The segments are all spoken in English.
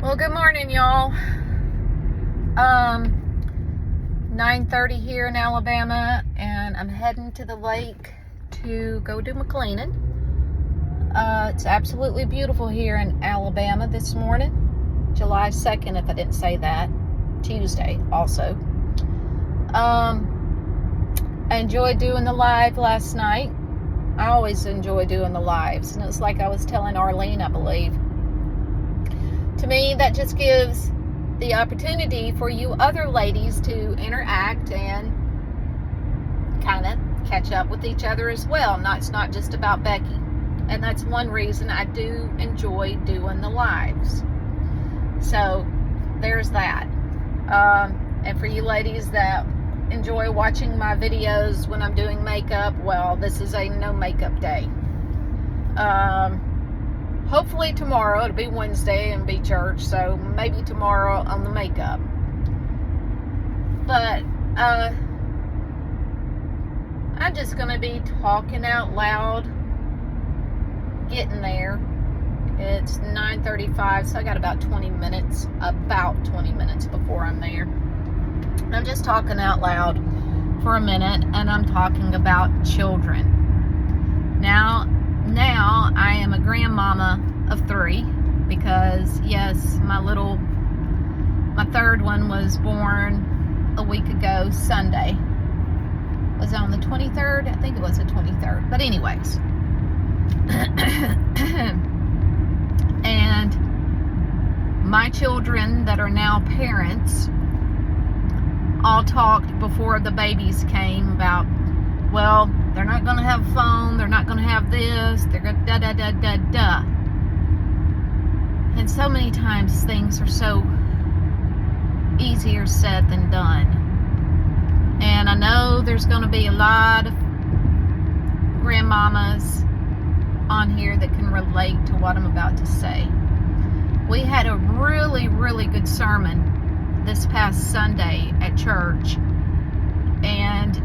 Well, good morning, y'all. 9:30 here in Alabama, and I'm heading to the lake to go do my cleaning. It's absolutely beautiful here in Alabama this morning. July 2nd, if I didn't say that. Tuesday, also. I enjoyed doing the live last night. I always enjoy doing the lives, and it's like I was telling Arlene, I believe. To me, that just gives the opportunity for you other ladies to interact and kind of catch up with each other as well. It's not just about Becky. And that's one reason I do enjoy doing the lives. So there's that. And for you ladies that enjoy watching my videos when I'm doing makeup, well, this is a no makeup day. Hopefully tomorrow, it'll be Wednesday and be church, so maybe tomorrow on the makeup. But I'm just going to be talking out loud, getting there. It's 9:35, so I got about 20 minutes before I'm there. I'm just talking out loud for a minute, and I'm talking about children. Now I am a grandmama of 3 because, yes, my third one was born a week ago Sunday. Was it on the 23rd? I think it was the 23rd. But anyways. And my children that are now parents all talked before the babies came about, well, they're not going to have a phone, they're not going to have this, they're going to da-da-da-da-da. And so many times things are so easier said than done. And I know there's going to be a lot of grandmamas on here that can relate to what I'm about to say. We had a really, really good sermon this past Sunday at church. And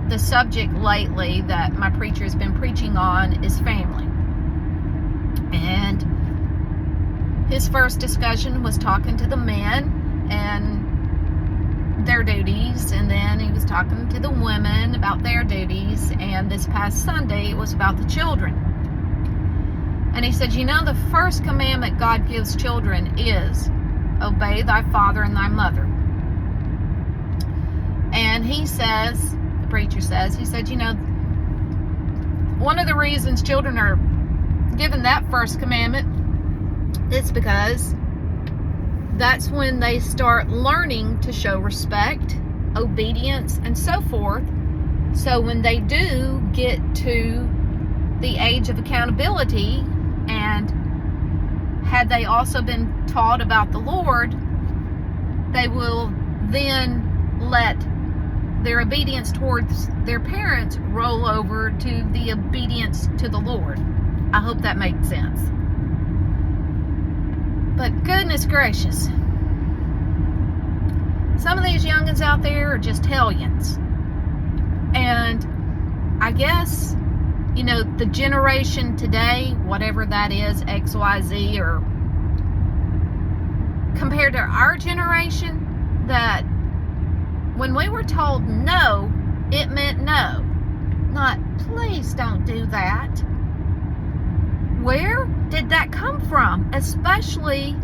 the subject lately that my preacher has been preaching on is family. And his first discussion was talking to the men and their duties, and then he was talking to the women about their duties, and this past Sunday it was about the children. And he said, the first commandment God gives children is obey thy father and thy mother. And he says, the preacher says, he said, one of the reasons children are given that first commandment is because that's when they start learning to show respect, obedience, and so forth. So when they do get to the age of accountability, and had they also been taught about the Lord, they will then let their obedience towards their parents roll over to the obedience to the Lord. I hope that makes sense. But goodness gracious, some of these youngins out there are just hellions. And I guess, the generation today, whatever that is, XYZ, or compared to our generation, that when we were told no, it meant no. Not, please don't do that. Where did that come from? Especially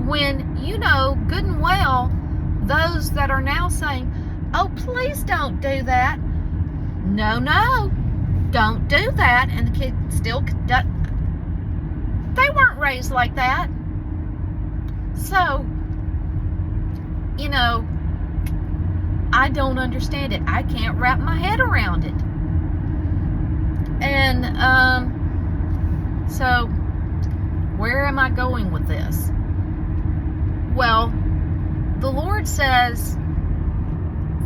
when good and well those that are now saying, oh, please don't do that. No, don't do that. And the kids still, they weren't raised like that. So, I don't understand it. I can't wrap my head around it. And so where am I going with this? Well, the Lord says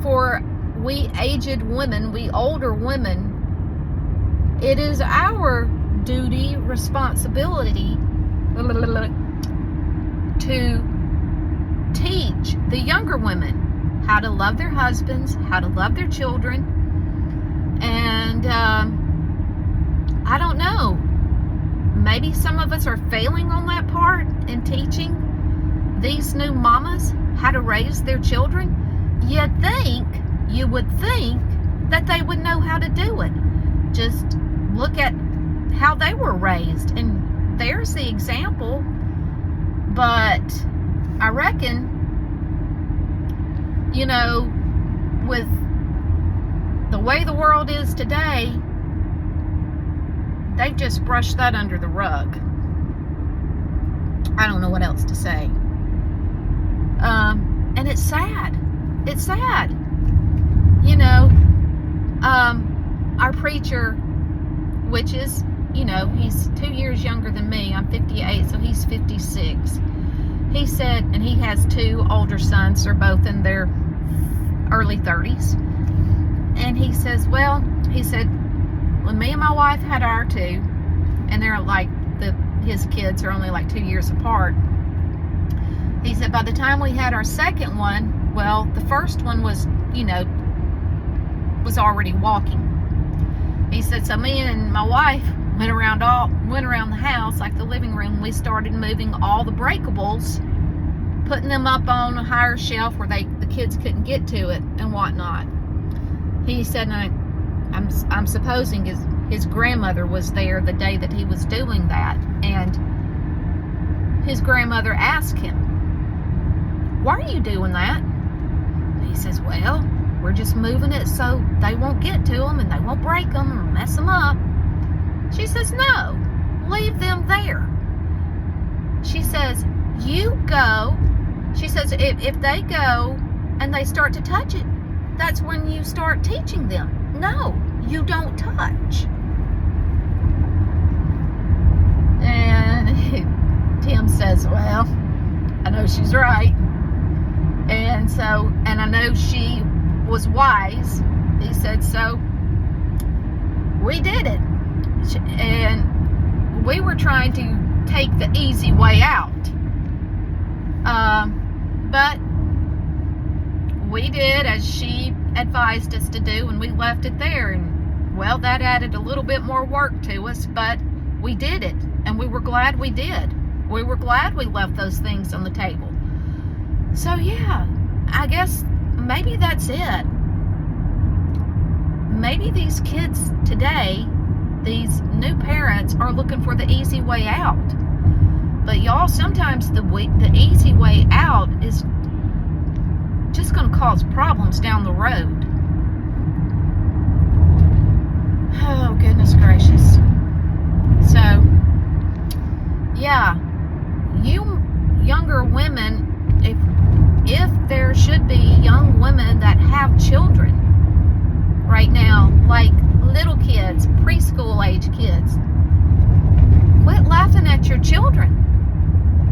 for we aged women, we older women, it is our duty, responsibility to teach the younger women how to love their husbands, how to love their children. And I don't know. maybe some of us are failing on that part in teaching these new mamas how to raise their children. You would think that they would know how to do it. Just look at how they were raised, and there's the example. But I reckon, with the way the world is today, they've just brushed that under the rug. I don't know what else to say. And it's sad. It's sad. Our preacher, which is, he's 2 years younger than me. I'm 58, so he's 56. He said, and he has 2 older sons. They're both in their early 30s. And he says, when me and my wife had our 2, and they're like, his kids are only like 2 years apart. He said, by the time we had our second one, well, the first one was, was already walking. He said, so me and my wife went around the house, like the living room. We started moving all the breakables, putting them up on a higher shelf where the kids couldn't get to it and whatnot. He said, and I'm supposing his grandmother was there the day that he was doing that, and his grandmother asked him, why are you doing that? And he says, well, we're just moving it so they won't get to them and they won't break them or mess them up. She says, no, leave them there. She says, you go. She says, if they go and they start to touch it, that's when you start teaching them. No, you don't touch. And Tim says, well, I know she's right. And I know she was wise. He said, so we did it. And we were trying to take the easy way out. But we did as she advised us to do, and we left it there. And, well, that added a little bit more work to us, but we did it. And we were glad we did. We were glad we left those things on the table. So, yeah, I guess maybe that's it. Maybe these kids today, these new parents, are looking for the easy way out. But y'all, sometimes the easy way out is just going to cause problems down the road. Oh, goodness gracious. So, yeah, you younger women, if there should be young women that have children right now, like little kids, preschool age kids, quit laughing at your children.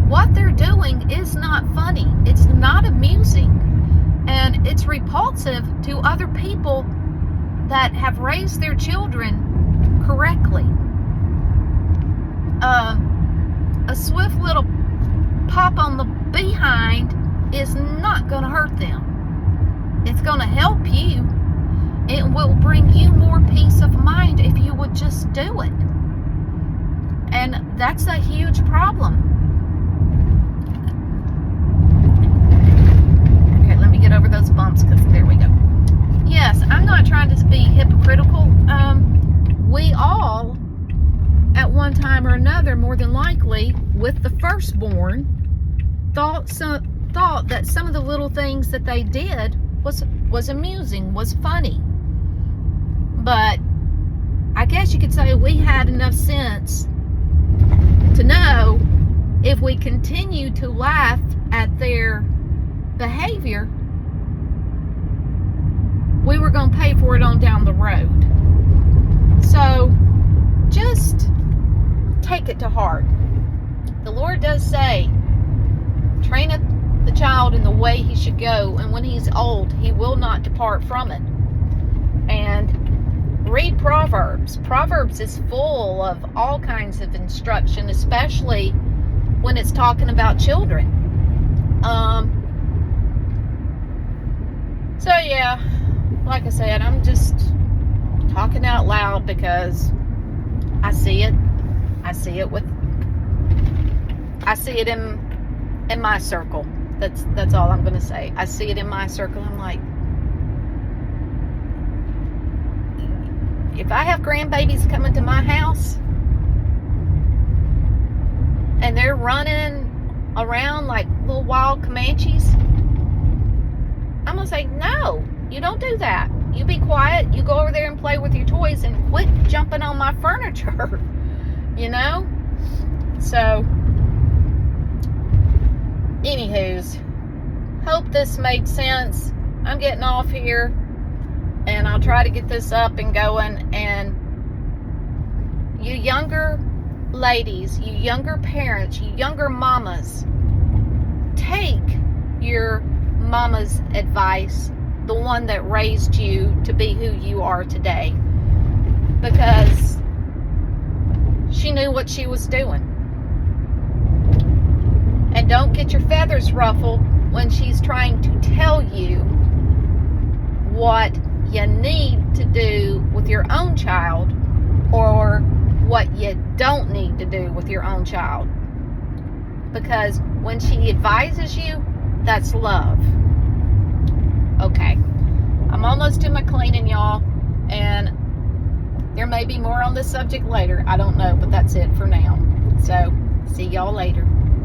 What they're doing is not funny. It's not amusing. And it's repulsive to other people that have raised their children correctly. A swift little pop on the behind is not going to hurt them. It's going to help you. It will bring you more peace of mind if you would just do it. And that's a huge problem. Okay, let me get over those bumps, because there we go. Yes, I'm not trying to be hypocritical. We all, at one time or another, more than likely, with the firstborn, thought that some of the little things that they did was amusing, was funny. But I guess you could say we had enough sense to know if we continue to laugh at their behavior, we were going to pay for it on down the road. So just take it to heart. The Lord does say, train up the child in the way he should go, and when he's old, he will not depart from it. And read Proverbs. Proverbs is full of all kinds of instruction, especially when it's talking about children. So yeah, like I said, I'm just talking out loud because I see it. I see it in my circle. That's all I'm going to say. I see it in my circle. I'm like, if I have grandbabies coming to my house and they're running around like little wild Comanches, I'm going to say, no, you don't do that. You be quiet. You go over there and play with your toys and quit jumping on my furniture. You know? So, anywho's, hope this made sense. I'm getting off here, and I'll try to get this up and going. And you younger ladies, you younger parents, you younger mamas, take your mama's advice, the one that raised you to be who you are today, because she knew what she was doing. And don't get your feathers ruffled when she's trying to tell you what you need to do with your own child, or what you don't need to do with your own child. Because when she advises you, that's love. Okay, I'm almost to my cleaning, y'all, and there may be more on this subject later. I don't know, but that's it for now. So, see y'all later.